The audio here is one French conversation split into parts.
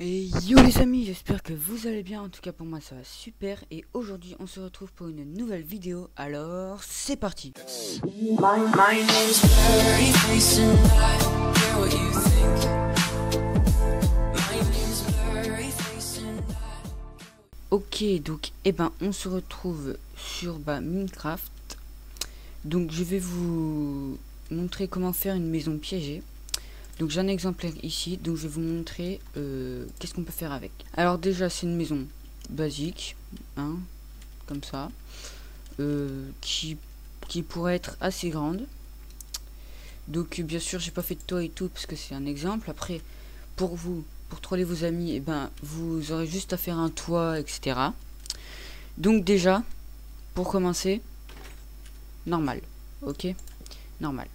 Et yo les amis, j'espère que vous allez bien, en tout cas pour moi ça va super. Et aujourd'hui on se retrouve pour une nouvelle vidéo, alors c'est parti. My name's Blurry Face and I care what you think. My name's Blurry Face and I... Ok, donc on se retrouve sur Minecraft. Donc je vais vous montrer comment faire une maison piégée. Donc j'ai un exemplaire ici, donc je vais vous montrer qu'est-ce qu'on peut faire avec. Alors déjà c'est une maison basique, hein, comme ça, qui pourrait être assez grande. Donc bien sûr j'ai pas fait de toit et tout parce que c'est un exemple. Après pour troller vos amis, vous aurez juste à faire un toit, etc. Donc déjà pour commencer, normal, ok, normal.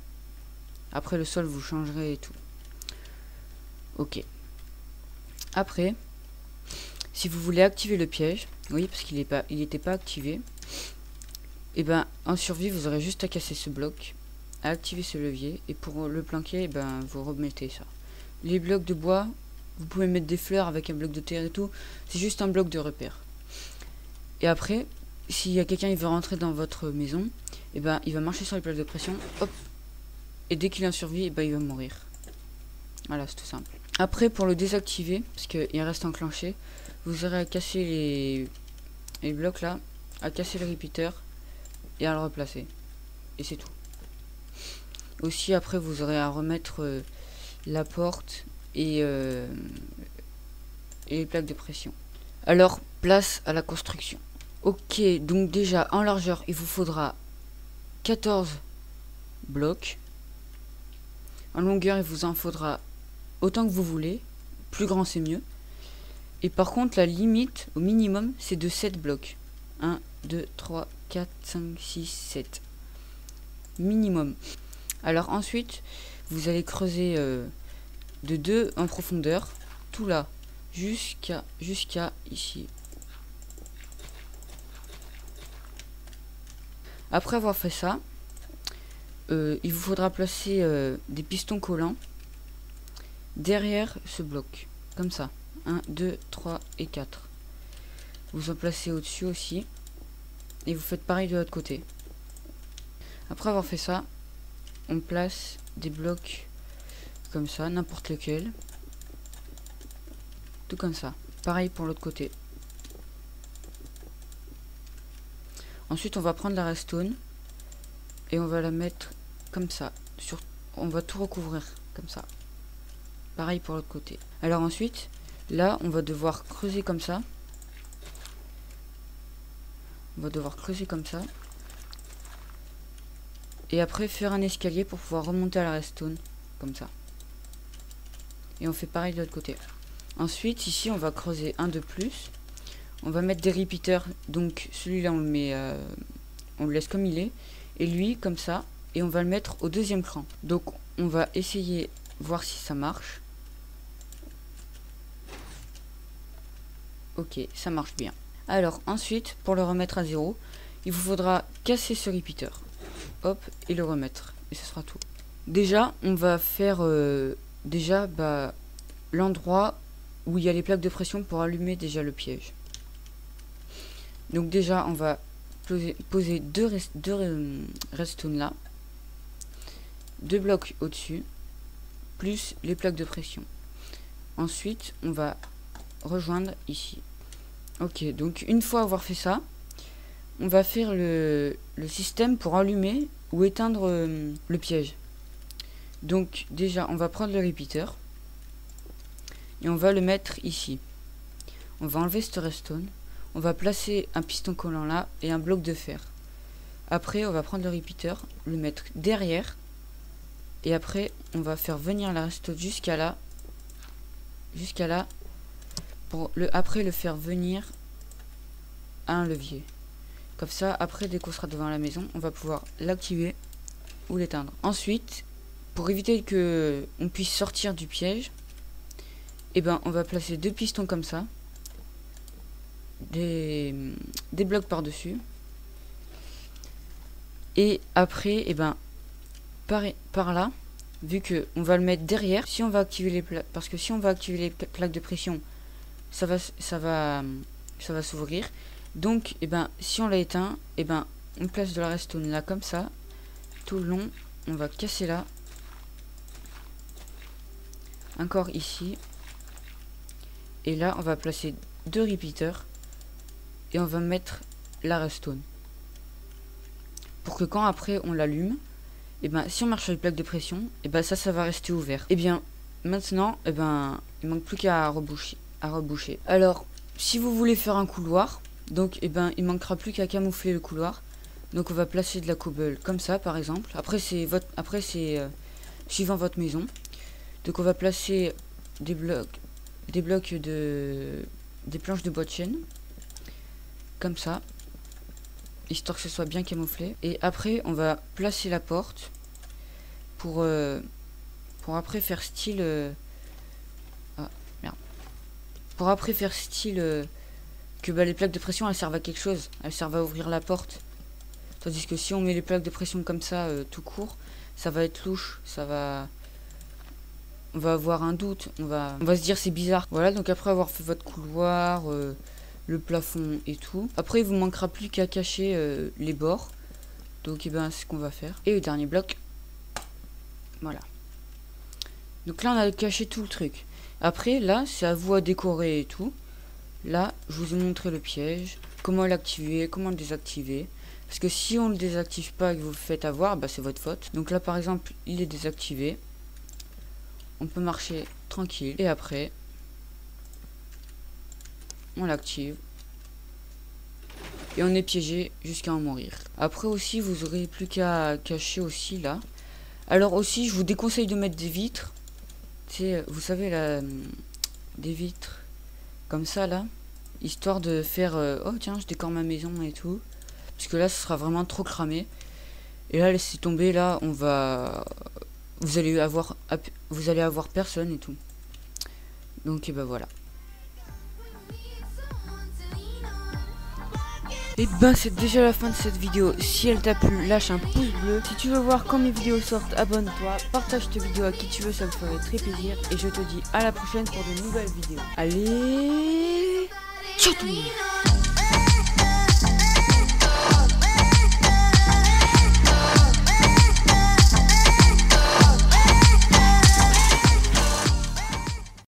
Après le sol vous changerez et tout. Ok. Après, si vous voulez activer le piège, oui, parce qu'il n'était pas activé, et en survie, vous aurez juste à casser ce bloc, à activer ce levier, et pour le planquer, vous remettez ça. Les blocs de bois, vous pouvez mettre des fleurs avec un bloc de terre et tout, c'est juste un bloc de repère. Et après, s'il y a quelqu'un qui veut rentrer dans votre maison, il va marcher sur les plaques de pression, hop, et dès qu'il est en survie, il va mourir. Voilà, c'est tout simple. Après, pour le désactiver, parce qu'il reste enclenché, vous aurez à casser les blocs là, à casser le repeater et à le replacer. Et c'est tout. Aussi, après, vous aurez à remettre la porte et les plaques de pression. Alors, place à la construction. Ok, donc déjà, en largeur, il vous faudra 14 blocs. En longueur, il vous en faudra autant que vous voulez, plus grand c'est mieux. Et par contre la limite au minimum c'est de 7 blocs. 1, 2, 3, 4, 5, 6, 7. Minimum. Alors ensuite vous allez creuser de 2 en profondeur, tout là, jusqu'à ici. Après avoir fait ça, il vous faudra placer des pistons collants derrière ce bloc, comme ça. 1, 2, 3 et 4. Vous en placez au-dessus aussi. Et vous faites pareil de l'autre côté. Après avoir fait ça, on place des blocs comme ça, n'importe lequel. Tout comme ça. Pareil pour l'autre côté. Ensuite, on va prendre la redstone et on va la mettre comme ça. On va tout recouvrir comme ça. Pareil pour l'autre côté. Alors ensuite, là, on va devoir creuser comme ça. On va devoir creuser comme ça. Et après, faire un escalier pour pouvoir remonter à la redstone. Comme ça. Et on fait pareil de l'autre côté. Ensuite, ici, on va creuser un de plus. On va mettre des repeaters. Donc, celui-là, on le met... on le laisse comme il est. Et lui, comme ça. Et on va le mettre au deuxième cran. Donc, on va essayer, voir si ça marche. Ok, ça marche bien. Alors ensuite, pour le remettre à 0, il vous faudra casser ce repeater. Hop, et le remettre. Et ce sera tout. Déjà, on va faire l'endroit où il y a les plaques de pression pour allumer déjà le piège. Donc déjà, on va poser deux redstone là. 2 blocs au-dessus, plus les plaques de pression. Ensuite, on va rejoindre ici. Ok, donc une fois avoir fait ça, on va faire le système pour allumer ou éteindre le piège. Donc déjà on va prendre le repeater et on va le mettre ici. On va enlever ce redstone, on va placer un piston collant là et un bloc de fer. Après on va prendre le repeater, le mettre derrière et après on va faire venir la redstone jusqu'à là, pour après le faire venir à un levier. Comme ça, après, dès qu'on sera devant la maison, on va pouvoir l'activer ou l'éteindre. Ensuite, pour éviter que on puisse sortir du piège, on va placer 2 pistons comme ça, des blocs par-dessus. Et après, par là, vu que on va le mettre derrière, si on va activer les plaques, parce que si on va activer les plaques de pression ça va s'ouvrir. Donc et ben si on l'a éteint, et ben on place de la redstone là comme ça tout le long. On va casser là, encore ici, et là on va placer 2 repeaters et on va mettre la redstone pour que quand après on l'allume, et ben si on marche sur les plaques de pression, et ben ça va rester ouvert. Et bien maintenant, et ben il manque plus qu'à reboucher. Alors si vous voulez faire un couloir, donc et ben il manquera plus qu'à camoufler le couloir. Donc on va placer de la cobble comme ça par exemple. Après c'est suivant votre maison. Donc on va placer des planches de bois de chêne comme ça, histoire que ce soit bien camouflé. Et après on va placer la porte pour après faire style pour après faire style que les plaques de pression elles servent à quelque chose, elles servent à ouvrir la porte. Tandis que si on met les plaques de pression comme ça tout court, ça va être louche, on va avoir un doute, on va se dire c'est bizarre. Voilà, donc après avoir fait votre couloir, le plafond et tout, après il vous manquera plus qu'à cacher les bords. Donc et ben c'est ce qu'on va faire. Et le dernier bloc, voilà. Donc là on a caché tout le truc. Après là c'est à vous à décorer et tout. Là je vous ai montré le piège, comment l'activer, comment le désactiver. Parce que si on le désactive pas et que vous le faites avoir, bah c'est votre faute. Donc là par exemple il est désactivé. On peut marcher tranquille. Et après on l'active. Et on est piégé jusqu'à en mourir. Après aussi vous aurez plus qu'à cacher aussi là. Alors aussi je vous déconseille de mettre des vitres. C'est, vous savez là, des vitres comme ça là. Histoire de faire oh tiens je décore ma maison et tout. Parce que là ce sera vraiment trop cramé. Et là laissez tomber, là on va, vous allez avoir personne et tout. Donc et ben voilà. Et ben c'est déjà la fin de cette vidéo. Si elle t'a plu, lâche un pouce bleu. Si tu veux voir quand mes vidéos sortent, abonne-toi. Partage cette vidéo à qui tu veux, ça me ferait très plaisir. Et je te dis à la prochaine pour de nouvelles vidéos. Allez, ciao tout le monde.